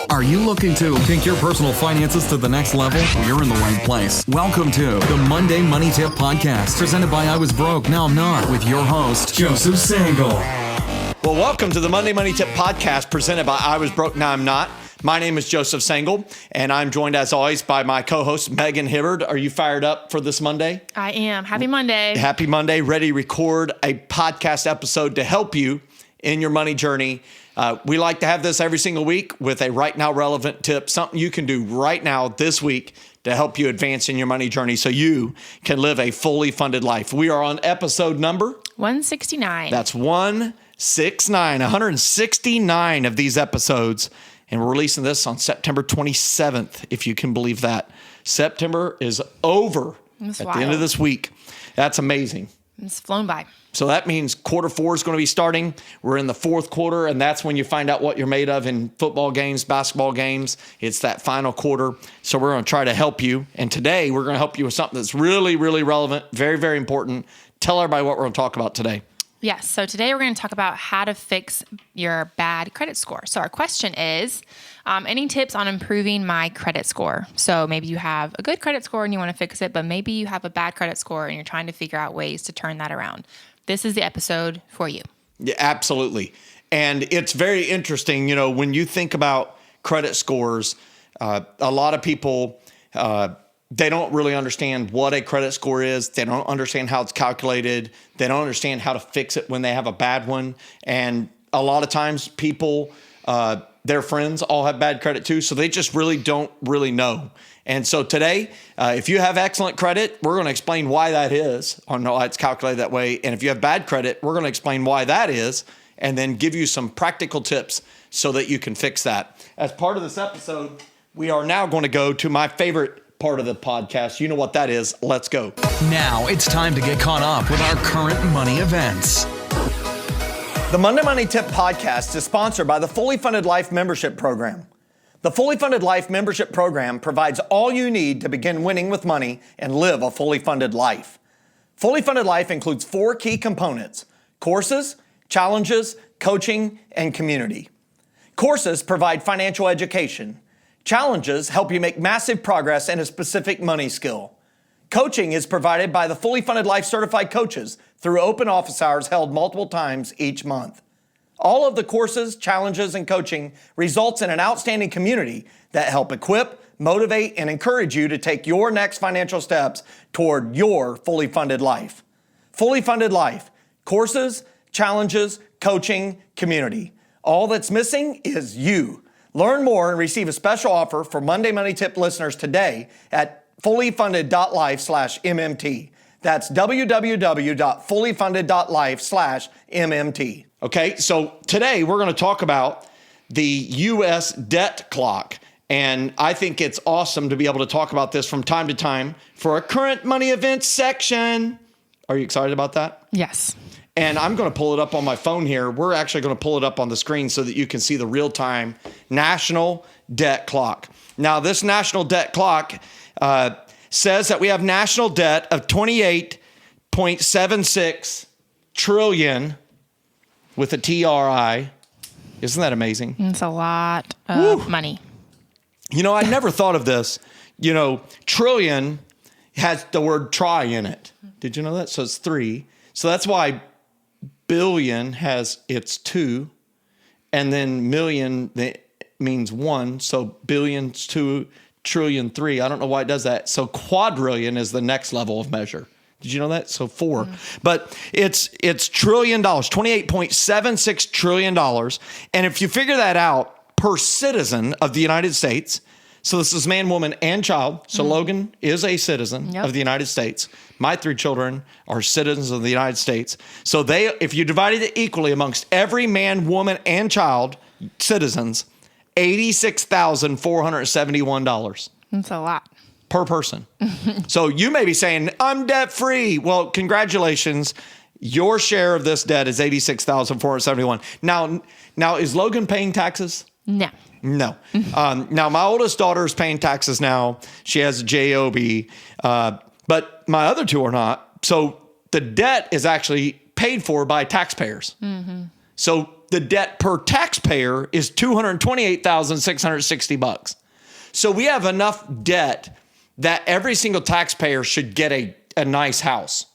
Are you looking to take your personal finances to the next level? Well, you're in the right place. Welcome to the Monday Money Tip Podcast, presented by I Was Broke, Now I'm Not, with your host, Joseph Sangle. Well, welcome to the Monday Money Tip Podcast, presented by I Was Broke, Now I'm Not. My name is Joseph Sangle, and I'm joined, as always, by my co-host, Megan Hibbard. Are you fired up for this Monday? I am. Happy Monday. Happy Monday. Ready to record a podcast episode to help you in your money journey. We like to have this every single week with a right now relevant tip, something you can do right now this week to help you advance in your money journey so you can live a fully funded life. We are on episode number 169. That's 169 of these episodes. And we're releasing this on September 27th, if you can believe that. September is over That's at wild. the end of this week. That's amazing. It's flown by. So that means quarter four is going to be starting. We're in the fourth quarter, and that's when you find out what you're made of in football games, basketball games. It's that final quarter. So we're going to try to help you. And today we're going to help you with something that's really, really relevant, very, very important. Tell everybody what we're going to talk about today. Yes. So today we're going to talk about how to fix your bad credit score. So our question is, any tips on improving my credit score? So maybe you have a good credit score and you want to fix it, but maybe you have a bad credit score and you're trying to figure out ways to turn that around. This is the episode for you. Yeah, absolutely. And it's very interesting, when you think about credit scores, a lot of people, they don't really understand what a credit score is. They don't understand how it's calculated. They don't understand how to fix it when they have a bad one. And a lot of times people, their friends all have bad credit too. So they just really don't really know. And so today, if you have excellent credit, we're going to explain why that is, or why it's calculated that way. And if you have bad credit, we're going to explain why that is, and then give you some practical tips so that you can fix that. As part of this episode, we are now going to go to my favorite part of the podcast. You know what that is. Let's go. Now it's time to get caught up with our current money events. The Monday Money Tip Podcast is sponsored by the Fully Funded Life Membership Program. The Fully Funded Life Membership Program provides all you need to begin winning with money and live a fully funded life. Fully Funded Life includes 4 key components: courses, challenges, coaching, and community. Courses provide financial education. Challenges help you make massive progress in a specific money skill. Coaching is provided by the Fully Funded Life Certified Coaches through open office hours held multiple times each month. All of the courses, challenges, and coaching results in an outstanding community that help equip, motivate, and encourage you to take your next financial steps toward your fully funded life. Fully Funded Life, courses, challenges, coaching, community. All that's missing is you. Learn more and receive a special offer for Monday Money Tip listeners today at fullyfunded.life/MMT. That's www.fullyfunded.life/MMT. Okay, so today we're going to talk about the U.S. debt clock. And I think it's awesome to be able to talk about this from time to time for our current money events section. Are you excited about that? Yes. And I'm going to pull it up on my phone here. We're actually going to pull it up on the screen so that you can see the real-time national debt clock. Now, this national debt clock says that we have national debt of $28.76 trillion with a TRI. Isn't that amazing? It's a lot of money. I never thought of this. Trillion has the word try in it. Did you know that? So it's 3. So that's why billion has its 2, and then million means 1. So billions 2, trillion 3. I don't know why it does that. So quadrillion is the next level of measure. Did you know that? So 4. But it's trillion dollars, $28.76 trillion. And if you figure that out per citizen of the United States, so this is man, woman, and child. So Logan is a citizen of the United States. My 3 children are citizens of the United States. So if you divided it equally amongst every man, woman, and child citizens, $86,471. It's a lot. Per person. So you may be saying, I'm debt free. Well, congratulations. Your share of this debt is $86,471. Now, is Logan paying taxes? No. No. Now, my oldest daughter is paying taxes now. She has a JOB, but my other 2 are not. So the debt is actually paid for by taxpayers. So the debt per taxpayer is $228,660. So we have enough debt that every single taxpayer should get a nice house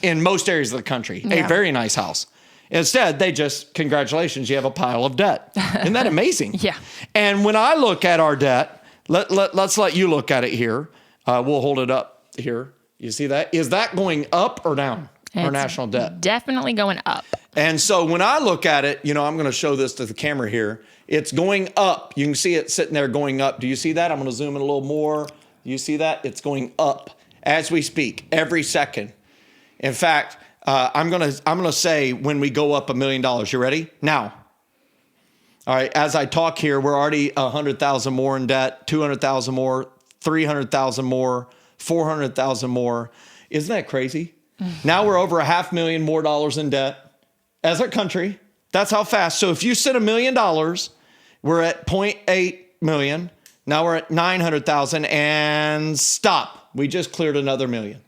in most areas of the country, a very nice house. Instead, they just, congratulations, you have a pile of debt. Isn't that amazing? Yeah. And when I look at our debt, let's let you look at it here. We'll hold it up here. You see that? Is that going up or down, our national debt? Definitely going up. And so when I look at it, I'm going to show this to the camera here. It's going up. You can see it sitting there going up. Do you see that? I'm going to zoom in a little more. You see that? It's going up as we speak every second. In fact, I'm gonna say when we go up $1 million. You ready? Now. All right. As I talk here, we're already 100,000 more in debt, 200,000 more, 300,000 more, 400,000 more. Isn't that crazy? Now we're over $500,000 more in debt as a country. That's how fast. So if you said $1 million, we're at 0.8 million. Now we're at 900,000 and stop. We just cleared another million.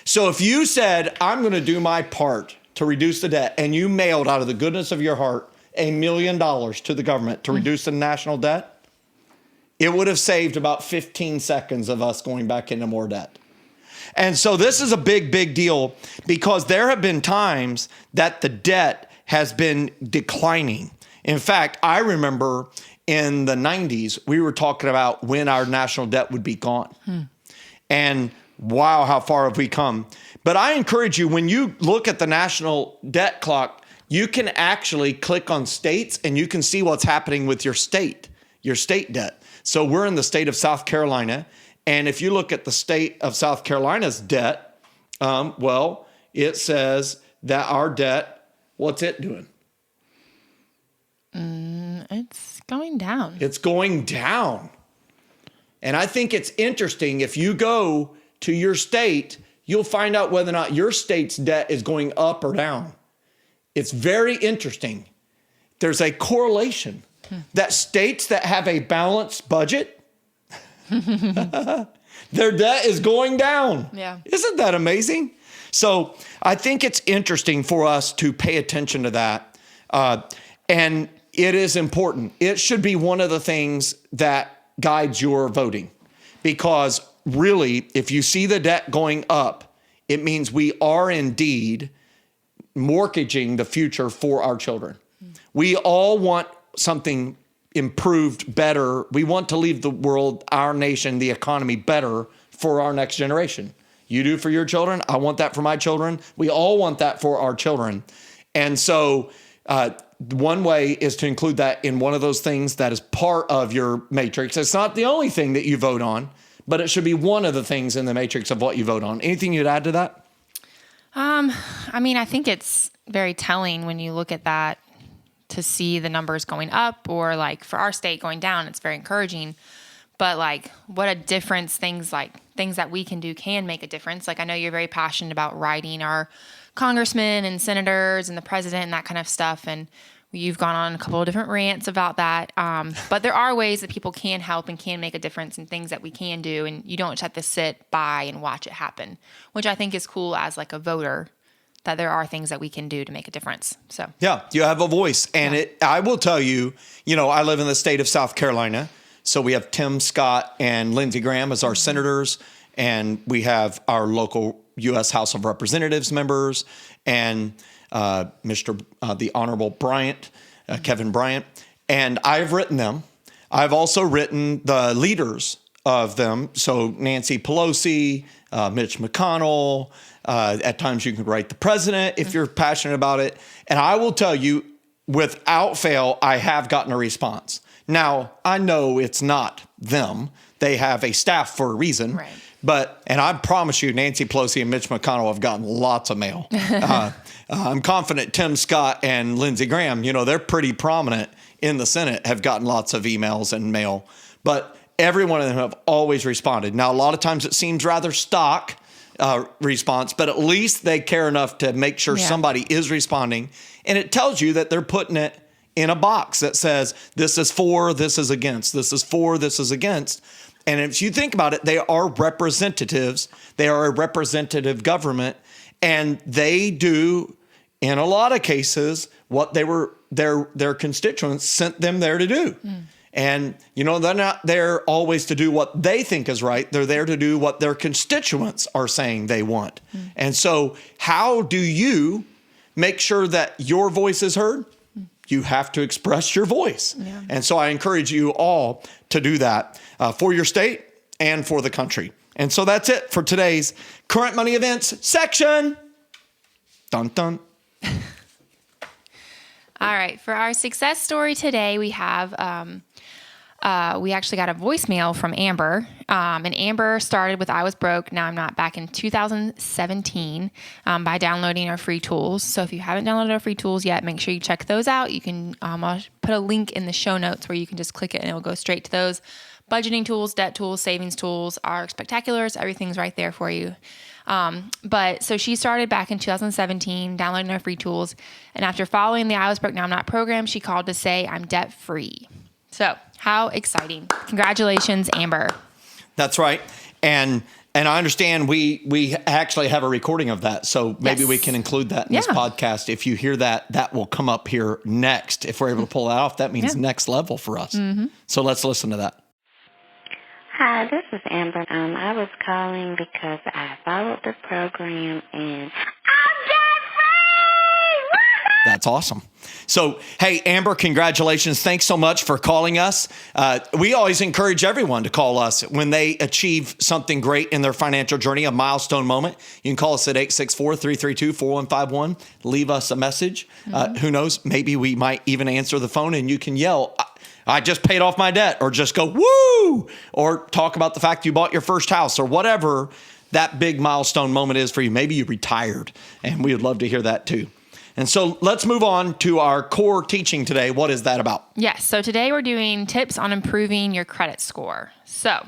So if you said, I'm going to do my part to reduce the debt, and you mailed out of the goodness of your heart $1 million to the government to reduce the national debt, it would have saved about 15 seconds of us going back into more debt. And so this is a big, big deal because there have been times that the debt has been declining. In fact, I remember in the 90s, we were talking about when our national debt would be gone. And wow, how far have we come? But I encourage you, when you look at the national debt clock, you can actually click on states and you can see what's happening with your state debt. So we're in the state of South Carolina. And if you look at the state of South Carolina's debt, it says that our debt, what's it doing? It's going down. It's going down. And I think it's interesting if you go to your state, you'll find out whether or not your state's debt is going up or down. It's very interesting. There's a correlation that states that have a balanced budget, their debt is going down. Yeah. Isn't that amazing? So I think it's interesting for us to pay attention to that. And it is important. It should be one of the things that guides your voting, because really, if you see the debt going up, it means we are indeed mortgaging the future for our children. We all want something improved, better. We want to leave the world, our nation, the economy better for our next generation. You do for your children. I want that for my children. We all want that for our children. And so one way is to include that in one of those things that is part of your matrix. It's not the only thing that you vote on, but it should be one of the things in the matrix of what you vote on. Anything you'd add to that? I think it's very telling when you look at that to see the numbers going up, or like for our state going down. It's very encouraging. But like what a difference things that we can do can make a difference. Like I know you're very passionate about writing our congressmen and senators and the president and that kind of stuff. And you've gone on a couple of different rants about that. But there are ways that people can help and can make a difference, and things that we can do. And you don't just have to sit by and watch it happen, which I think is cool as like a voter, that there are things that we can do to make a difference. So yeah, you have a voice. And I will tell you, I live in the state of South Carolina. So we have Tim Scott and Lindsey Graham as our senators. And we have our local U.S. House of Representatives members and the Honorable Bryant, Kevin Bryant. And I've written them. I've also written the leaders of them. So Nancy Pelosi, Mitch McConnell. At times you can write the president if you're passionate about it. And I will tell you, without fail, I have gotten a response. Now, I know it's not them. They have a staff for a reason. Right. And I promise you, Nancy Pelosi and Mitch McConnell have gotten lots of mail. I'm confident Tim Scott and Lindsey Graham, they're pretty prominent in the Senate, have gotten lots of emails and mail. But every one of them have always responded. Now, a lot of times it seems rather stock response, but at least they care enough to make sure somebody is responding. And it tells you that they're putting it in a box that says, this is for, this is against, this is for, this is against. And if you think about it, they are representatives. They are a representative government, and they do, in a lot of cases, what they were their constituents sent them there to do. And, they're not there always to do what they think is right. They're there to do what their constituents are saying they want. And so how do you make sure that your voice is heard? You have to express your voice. Yeah. And so I encourage you all to do that for your state and for the country. And so that's it for today's Current Money Events section. Dun, dun. All right. For our success story today, we have, we actually got a voicemail from Amber. And Amber started with I Was Broke, Now I'm Not back in 2017 by downloading our free tools. So if you haven't downloaded our free tools yet, make sure you check those out. You can I'll put a link in the show notes where you can just click it and it will go straight to those. Budgeting tools, debt tools, savings tools, our spectaculars, everything's right there for you. But so she started back in 2017, downloading our free tools. And after following the I Was Broke, Now I'm Not program, she called to say I'm debt free. So how exciting. Congratulations, Amber. That's right. And I understand we actually have a recording of that. So maybe we can include that in this podcast. If you hear that, that will come up here next. If we're able to pull that off, that means next level for us. So let's listen to that. Hi, this is Amber. I was calling because I followed the program and I'm debt-free! That's awesome. So, hey, Amber, congratulations. Thanks so much for calling us. We always encourage everyone to call us when they achieve something great in their financial journey, a milestone moment. You can call us at 864-332-4151. Leave us a message. Who knows? Maybe we might even answer the phone and you can yell, I just paid off my debt, or just go, woo, or talk about the fact you bought your first house, or whatever that big milestone moment is for you. Maybe you retired, and we would love to hear that too. And so let's move on to our core teaching today. What is that about? Yes. So today we're doing tips on improving your credit score. So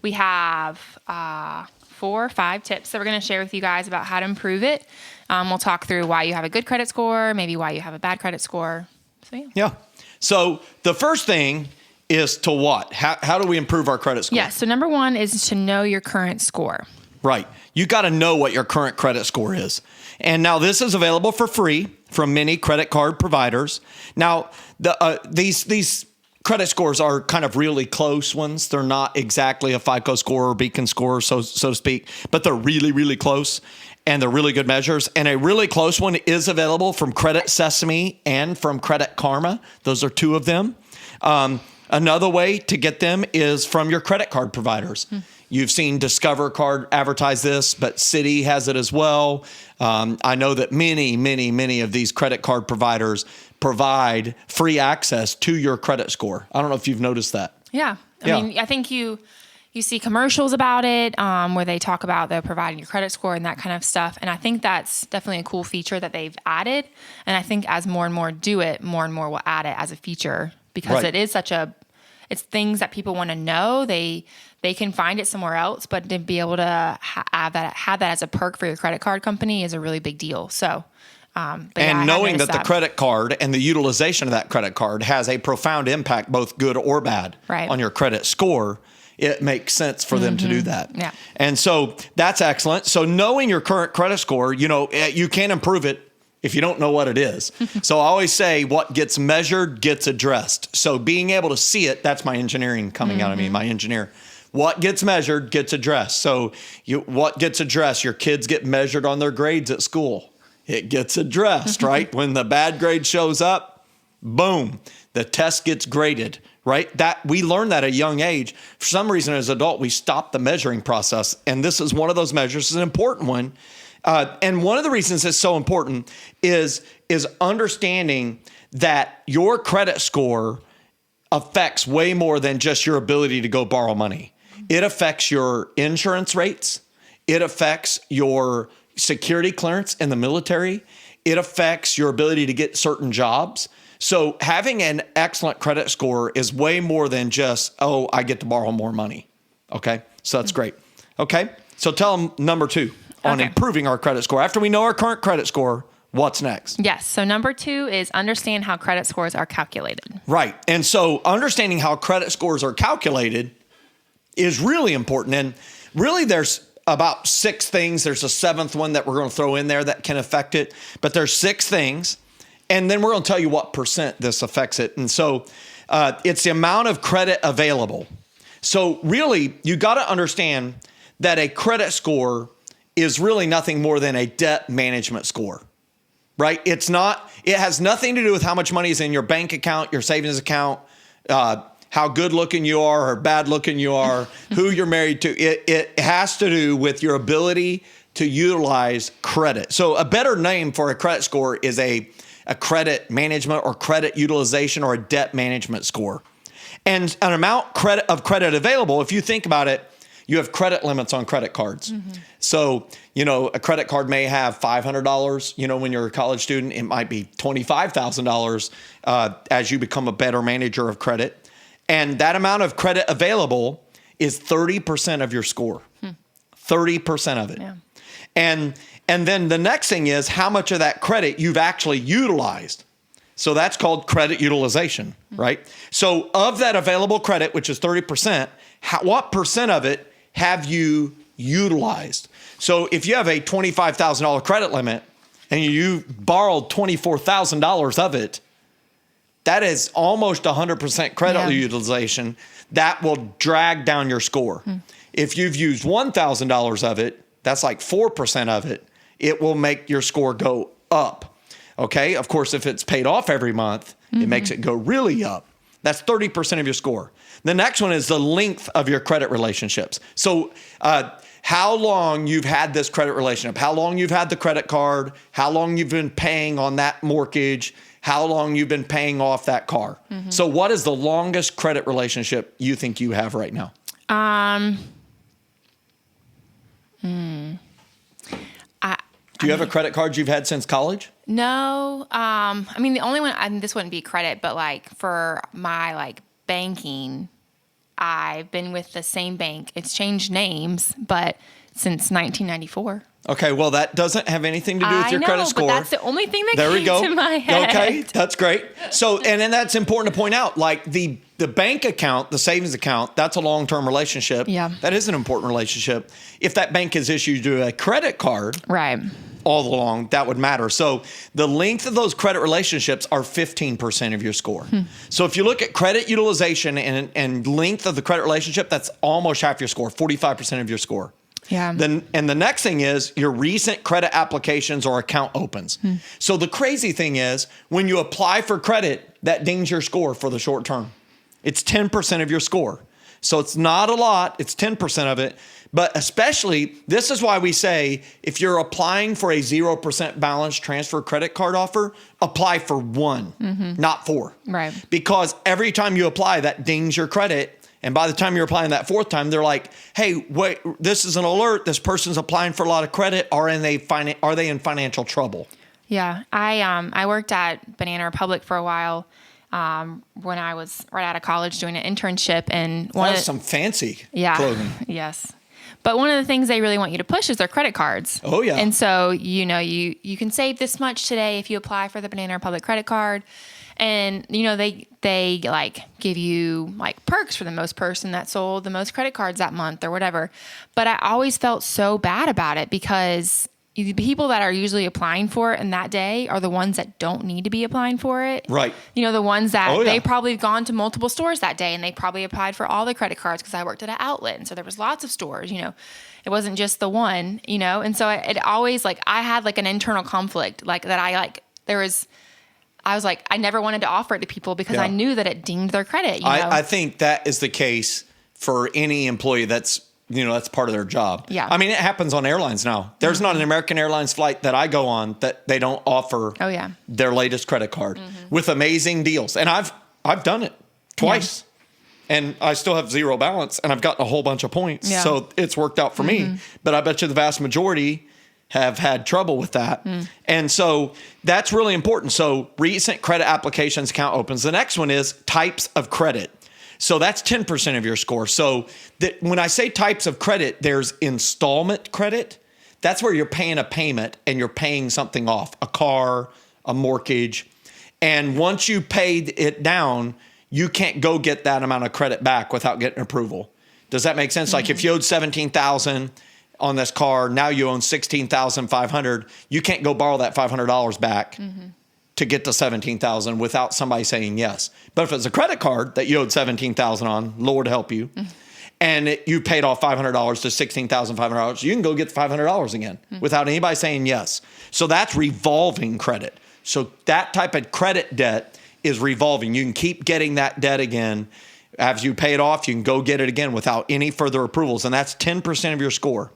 we have 4 or 5 tips that we're going to share with you guys about how to improve it. We'll talk through why you have a good credit score, maybe why you have a bad credit score. So yeah. So the first thing is to what? How do we improve our credit score? Yes. So number 1 is to know your current score. Right. You got to know what your current credit score is. And now this is available for free from many credit card providers. Now, these credit scores are kind of really close ones. They're not exactly a FICO score or Beacon score, so to speak, but they're really, really close. And they're really good measures. And a really close one is available from Credit Sesame and from Credit Karma. Those are 2 of them. Another way to get them is from your credit card providers. You've seen Discover Card advertise this, but Citi has it as well. I know that many of these credit card providers provide free access to your credit score. I don't know if you've noticed that. Yeah. I mean, I think you see commercials about it where they talk about they're providing your credit score and that kind of stuff. And I think that's definitely a cool feature that they've added. And I think as more and more do it, more and more will add it as a feature because it is it's things that people want to know. They can find it somewhere else, but to be able to have that as a perk for your credit card company is a really big deal. So, and knowing that the credit card and the utilization of that credit card has a profound impact, both good or bad, on your credit score, it makes sense for them to do that. Yeah. And so that's excellent. So knowing your current credit score, you can improve it if you don't know what it is. So I always say what gets measured gets addressed. So being able to see it, that's my engineering coming out of me, my engineer. What gets measured gets addressed. So what gets addressed? Your kids get measured on their grades at school. It gets addressed, right? When the bad grade shows up, boom, the test gets graded. Right? That we learn that at a young age. For some reason, as an adult, we stop the measuring process. And this is one of those measures. It's an important one. And one of the reasons it's so important is understanding that your credit score affects way more than just your ability to go borrow money. It affects your insurance rates. It affects your security clearance in the military. It affects your ability to get certain jobs. So having an excellent credit score is way more than just, I get to borrow more money. Okay. So that's great. Okay. So tell them number 2 on improving our credit score. After we know our current credit score, what's next? Yes. So number 2 is understand how credit scores are calculated. Right. And so understanding how credit scores are calculated is really important. And really there's about 6 things. There's a 7th one that we're going to throw in there that can affect it. But there's 6 things. And then we're going to tell you what percent this affects it. And so it's the amount of credit available. So really, you got to understand that a credit score is really nothing more than a debt management score, right? It has nothing to do with how much money is in your bank account, your savings account, how good looking you are or bad looking you are, who you're married to. It has to do with your ability to utilize credit. So a better name for a credit score is a credit management or credit utilization or a debt management score. And an amount of credit available, if you think about it, you have credit limits on credit cards. So, a credit card may have $500. When you're a college student, it might be $25,000 as you become a better manager of credit. And that amount of credit available is 30% of your score. 30% of it. Yeah. And then the next thing is how much of that credit you've actually utilized. So that's called credit utilization, right? So of that available credit, which is 30%, what percent of it have you utilized? So if you have a $25,000 credit limit and you borrowed $24,000 of it, that is almost 100% credit utilization. That will drag down your score. If you've used $1,000 of it, that's like 4% of it. It will make your score go up. Okay. Of course, if it's paid off every month, it makes it go really up. That's 30% of your score. The next one is the length of your credit relationships. So how long you've had this credit relationship, how long you've had the credit card, how long you've been paying on that mortgage, how long you've been paying off that car. So what is the longest credit relationship you think you have right now? Do you have a credit card you've had since college? No. The only one, this wouldn't be credit, but like for my banking, I've been with the same bank. It's changed names, but since 1994. Okay, well, that doesn't have anything to do with your credit score. But that's the only thing that came to my head. Okay, that's great. So, and then that's important to point out, like the bank account, the savings account, that's a long-term relationship. Yeah. That is an important relationship. If that bank has issued you a credit card, right, all along, that would matter. So the length of those credit relationships are 15% of your score. So if you look at credit utilization and length of the credit relationship, that's almost half your score, 45% of your score. Yeah. And the next thing is your recent credit applications or account opens. So the crazy thing is when you apply for credit, that dings your score for the short term. It's 10% of your score. So it's not a lot. It's 10% of it. But especially, this is why we say if you're applying for a 0% balance transfer credit card offer, apply for one, not four. Right. Because every time you apply, that dings your credit. And by the time you're applying that fourth time, they're like, hey, wait, this is an alert. This person's applying for a lot of credit. Are they in financial trouble? Yeah. I worked at Banana Republic for a while when I was right out of college doing an internship. And that was some fancy clothing. Yes. But one of the things they really want you to push is their credit cards. Oh, yeah. And so, you can save this much today if you apply for the Banana Republic credit card. And, they give you perks for the most person that sold the most credit cards that month or whatever. But I always felt so bad about it because the people that are usually applying for it in that day are the ones that don't need to be applying for it. Right. The ones that they probably have gone to multiple stores that day and they probably applied for all the credit cards because I worked at an outlet. And so there was lots of stores, it wasn't just the one, and so it always I had an internal conflict I was I never wanted to offer it to people because I knew that it dinged their credit. I think that is the case for any employee that's part of their job. Yeah. I mean, it happens on airlines now. There's not an American Airlines flight that I go on that they don't offer their latest credit card with amazing deals. And I've done it twice. Yeah. And I still have zero balance and I've gotten a whole bunch of points. Yeah. So it's worked out for me. But I bet you the vast majority have had trouble with that. And so that's really important. So recent credit applications account opens. The next one is types of credit. So that's 10% of your score. So when I say types of credit, there's installment credit. That's where you're paying a payment and you're paying something off, a car, a mortgage. And once you paid it down, you can't go get that amount of credit back without getting approval. Does that make sense? Like if you owed $17,000 on this car, now you own $16,500. You can't go borrow that $500 back to get to $17,000 without somebody saying yes. But if it's a credit card that you owed $17,000 on, Lord help you, and you paid off $500 to $16,500, you can go get the $500 again without anybody saying yes. So that's revolving credit. So that type of credit debt is revolving. You can keep getting that debt again. As you pay it off, you can go get it again without any further approvals. And that's 10% of your score.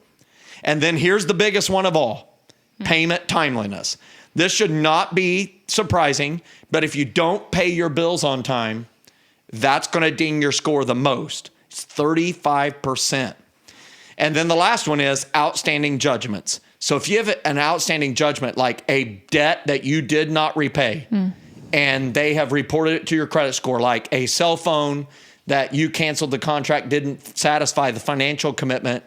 And then here's the biggest one of all, payment timeliness. This should not be surprising, but if you don't pay your bills on time, that's going to ding your score the most. It's 35%. And then the last one is outstanding judgments. So if you have an outstanding judgment, like a debt that you did not repay, and they have reported it to your credit score, like a cell phone that you canceled the contract, didn't satisfy the financial commitment,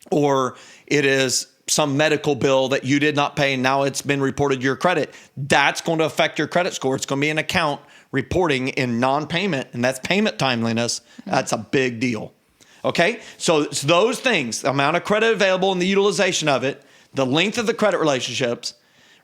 or it is some medical bill that you did not pay and now it's been reported to your credit, that's going to affect your credit score. It's going to be an account reporting in non-payment, and that's payment timeliness. That's a big deal. Okay? So it's those things, the amount of credit available and the utilization of it, the length of the credit relationships,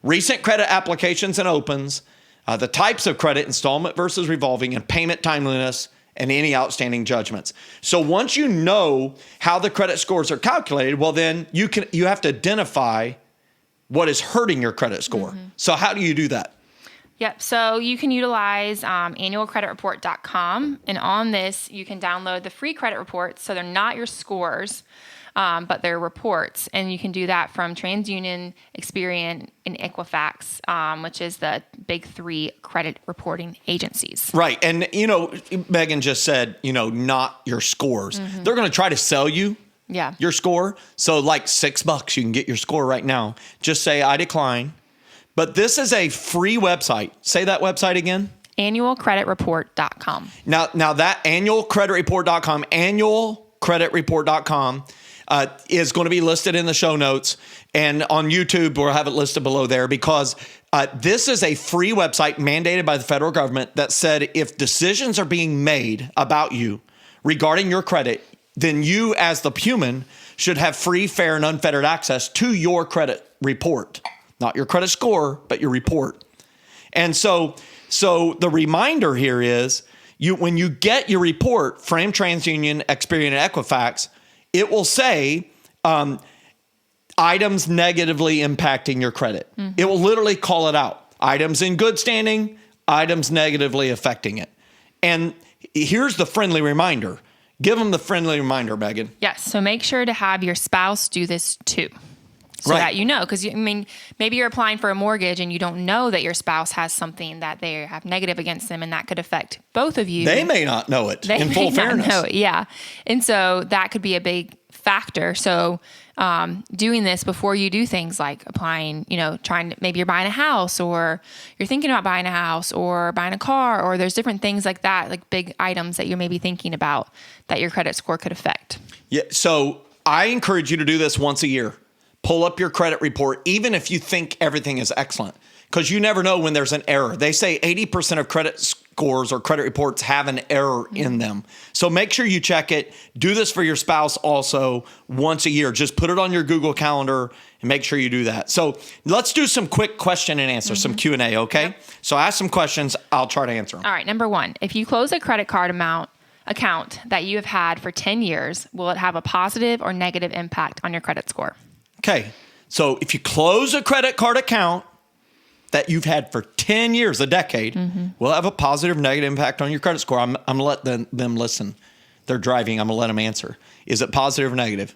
recent credit applications and opens, the types of credit, installment versus revolving, and payment timeliness, and any outstanding judgments. So once you know how the credit scores are calculated, well, then you have to identify what is hurting your credit score. So how do you do that? Yep. So you can utilize annualcreditreport.com. And on this, you can download the free credit reports. So they're not your scores, but they're reports. And you can do that from TransUnion, Experian, and Equifax, which is the big three credit reporting agencies. Right. And, Megan just said, not your scores. They're going to try to sell you your score. So like $6, you can get your score right now. Just say, I decline. But this is a free website. Say that website again. Annualcreditreport.com. Now that annualcreditreport.com, annualcreditreport.com, is going to be listed in the show notes, and on YouTube we'll have it listed below there, because this is a free website mandated by the federal government that said if decisions are being made about you regarding your credit, then you as the human should have free, fair, and unfettered access to your credit report. Not your credit score, but your report. And so the reminder here is when you get your report from TransUnion, Experian, and Equifax, it will say items negatively impacting your credit. It will literally call it out. Items in good standing, items negatively affecting it. And here's the friendly reminder. Give them the friendly reminder, Megan. Yes. So make sure to have your spouse do this too. So Right. that because maybe you're applying for a mortgage and you don't know that your spouse has something that they have negative against them, and that could affect both of you. They may not know it, in full fairness. Know it, yeah. And so that could be a big factor. So doing this before you do things like applying, maybe you're buying a house, or you're thinking about buying a house, or buying a car, or there's different things like that, like big items that you're maybe thinking about that your credit score could affect. Yeah. So I encourage you to do this once a year. Pull up your credit report, even if you think everything is excellent, because you never know when there's an error. They say 80% of credit scores or credit reports have an error in them. So make sure you check it. Do this for your spouse also once a year. Just put it on your Google Calendar and make sure you do that. So let's do some quick question and answer, some Q&A, okay? Yep. So ask some questions. I'll try to answer them. All right. Number one, if you close a credit card account that you have had for 10 years, will it have a positive or negative impact on your credit score? Okay, so if you close a credit card account that you've had for 10 years, a decade, will have a positive or negative impact on your credit score. I'm going to let them listen. They're driving. I'm going to let them answer. Is it positive or negative?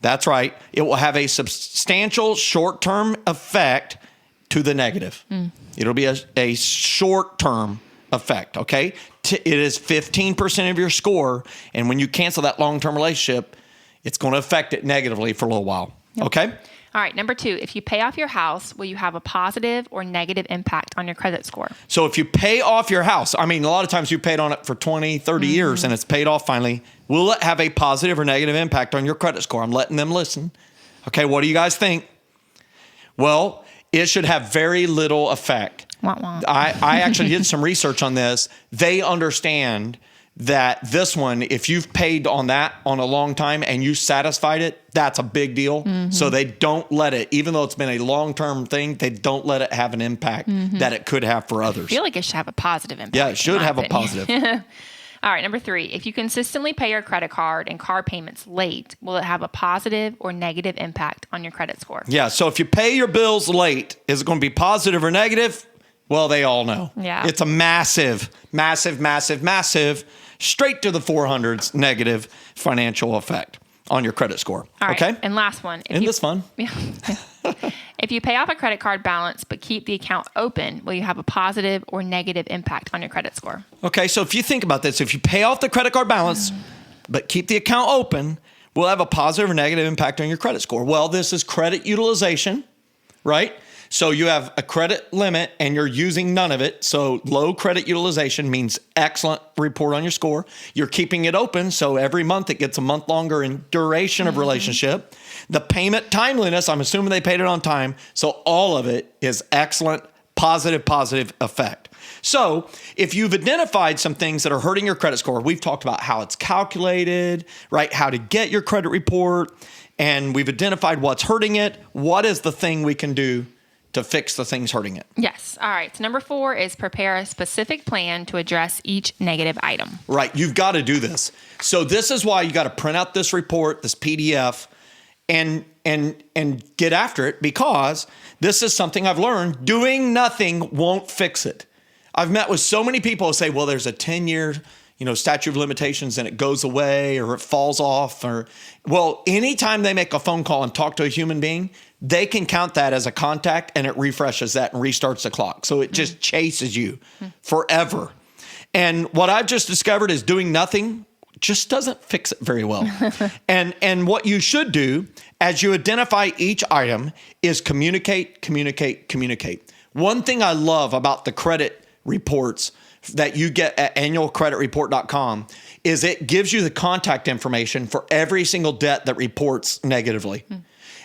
That's right. It will have a substantial short-term effect to the negative. It'll be a short-term effect, okay? It is 15% of your score, and when you cancel that long-term relationship, it's going to affect it negatively for a little while. Yep. Okay? All right. Number two, if you pay off your house, will you have a positive or negative impact on your credit score? So if you pay off your house, a lot of times you paid on it for 20, 30 years and it's paid off finally. Will it have a positive or negative impact on your credit score? I'm letting them listen. Okay, what do you guys think? Well, it should have very little effect. Wah, wah. I actually did some research on this. They understand that this one, if you've paid on that on a long time and you satisfied it, that's a big deal. So they don't let it, even though it's been a long-term thing, they don't let it have an impact that it could have for others. I feel like it should have a positive impact. Yeah, it should in my have a opinion. positive. All right, number 3, if you consistently pay your credit card and car payments late, will it have a positive or negative impact on your credit score? Yeah, so if you pay your bills late, is it going to be positive or negative? Well, they all know. Yeah. It's a massive, straight to the 400s negative financial effect on your credit score. All right, okay? and last one. Isn't this fun? If you pay off a credit card balance but keep the account open, will you have a positive or negative impact on your credit score? Okay, so if you think about this, if you pay off the credit card balance but keep the account open, will it have a positive or negative impact on your credit score? Well, this is credit utilization, right? So you have a credit limit and you're using none of it. So low credit utilization means excellent report on your score. You're keeping it open. So every month it gets a month longer in duration of relationship. The payment timeliness, I'm assuming they paid it on time. So all of it is excellent, positive effect. So if you've identified some things that are hurting your credit score, we've talked about how it's calculated, right? How to get your credit report. And we've identified what's hurting it. What is the thing we can do to fix the things hurting it? Yes. All right. So number 4 is prepare a specific plan to address each negative item. Right. You've got to do this. So this is why you got to print out this report, this PDF, and get after it, because this is something I've learned. Doing nothing won't fix it. I've met with so many people who say, well, there's a 10-year statute of limitations and it goes away or it falls off. Well, anytime they make a phone call and talk to a human being, they can count that as a contact and it refreshes that and restarts the clock. So it just chases you forever. And what I've just discovered is doing nothing just doesn't fix it very well. And what you should do as you identify each item is communicate. One thing I love about the credit reports that you get at annualcreditreport.com is it gives you the contact information for every single debt that reports negatively.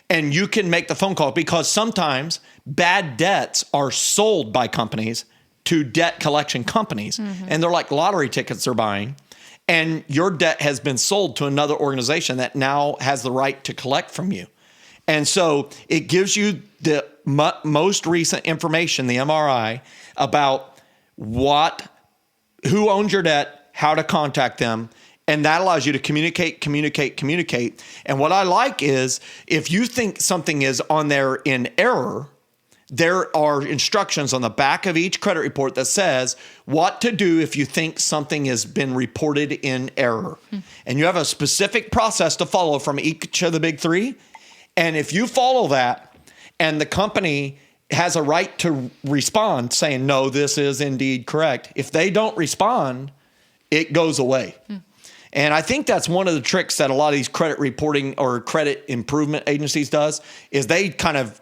And you can make the phone call, because sometimes bad debts are sold by companies to debt collection companies. And they're like lottery tickets they're buying. And your debt has been sold to another organization that now has the right to collect from you. And so it gives you the most recent information, the MRI, about who owns your debt, how to contact them. And that allows you to communicate. And what I like is if you think something is on there in error, there are instructions on the back of each credit report that says what to do if you think something has been reported in error. And you have a specific process to follow from each of the big 3. And if you follow that and the company has a right to respond saying, no, this is indeed correct. If they don't respond, it goes away. And I think that's one of the tricks that a lot of these credit reporting or credit improvement agencies does, is they kind of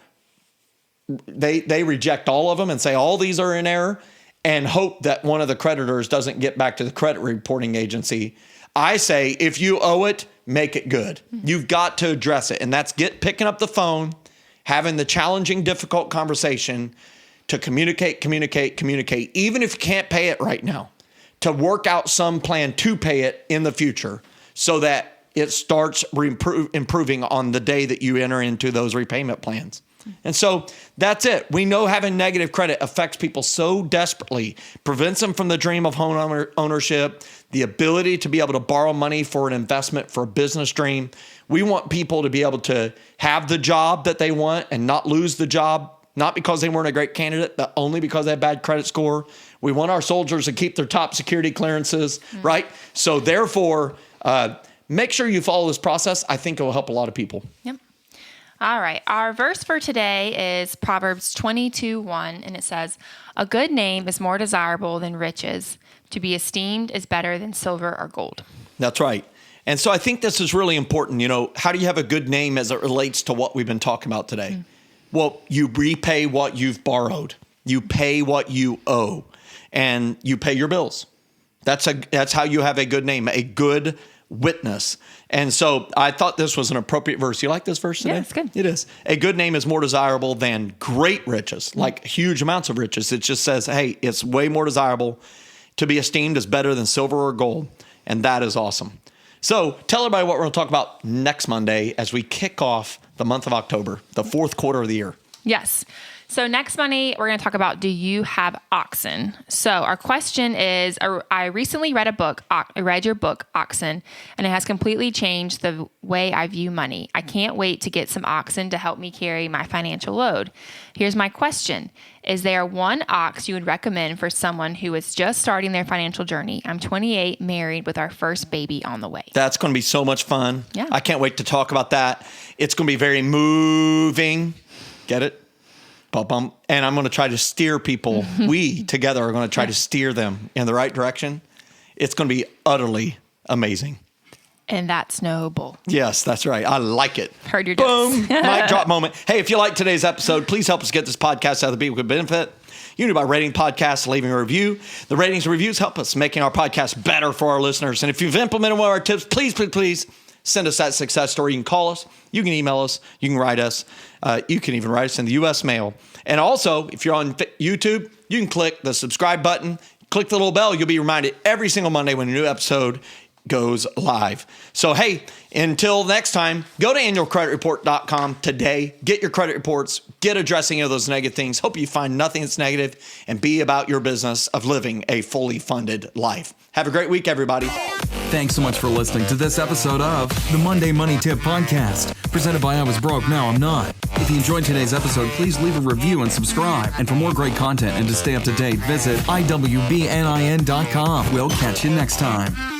they reject all of them and say all these are in error and hope that one of the creditors doesn't get back to the credit reporting agency. I say, if you owe it, make it good. You've got to address it. And that's picking up the phone, having the challenging, difficult conversation to communicate, even if you can't pay it right now, to work out some plan to pay it in the future so that it starts improving on the day that you enter into those repayment plans. And so that's it. We know having negative credit affects people so desperately, prevents them from the dream of home ownership, the ability to be able to borrow money for an investment, for a business dream. We want people to be able to have the job that they want and not lose the job, not because they weren't a great candidate, but only because they have bad credit score. We want our soldiers to keep their top security clearances, right? So therefore, make sure you follow this process. I think it will help a lot of people. Yep. All right. Our verse for today is Proverbs 22:1, and it says, "A good name is more desirable than riches. To be esteemed is better than silver or gold." That's right. And so I think this is really important. How do you have a good name as it relates to what we've been talking about today? Well, you repay what you've borrowed. You pay what you owe, and you pay your bills. That's how you have a good name, a good witness. And so I thought this was an appropriate verse. You like this verse today? Yeah, it's good. It is. A good name is more desirable than great riches, like huge amounts of riches. It just says, hey, it's way more desirable to be esteemed as better than silver or gold. And that is awesome. So tell everybody what we're going to talk about next Monday as we kick off the month of October, the fourth quarter of the year. Yes. So next Monday, we're going to talk about, do you have oxen? So our question is, I recently read a book, I read your book, Oxen, and it has completely changed the way I view money. I can't wait to get some oxen to help me carry my financial load. Here's my question. Is there one ox you would recommend for someone who is just starting their financial journey? I'm 28, married with our first baby on the way. That's going to be so much fun. Yeah. I can't wait to talk about that. It's going to be very moving. Get it? Bum. And I'm going to try to steer people. We together are going to try to steer them in the right direction. It's going to be utterly amazing. And that's no bull. Yes, that's right. I like it. Heard your jokes. Boom. Mic drop moment. Hey, if you like today's episode, please help us get this podcast out to the people who could benefit. You can do by rating podcasts, leaving a review. The ratings and reviews help us making our podcast better for our listeners. And if you've implemented one of our tips, please send us that success story. You can call us. You can email us. You can write us. You can even write us in the U.S. mail. And also, if you're on YouTube, you can click the subscribe button. Click the little bell. You'll be reminded every single Monday when a new episode goes live. So, hey, until next time, go to annualcreditreport.com today. Get your credit reports. Get addressing of those negative things. Hope you find nothing that's negative and be about your business of living a fully funded life. Have a great week, everybody. Thanks so much for listening to this episode of the Monday Money Tip Podcast, presented by I Was Broke, Now I'm Not. If you enjoyed today's episode, please leave a review and subscribe. And for more great content and to stay up to date, visit iwbnin.com. We'll catch you next time.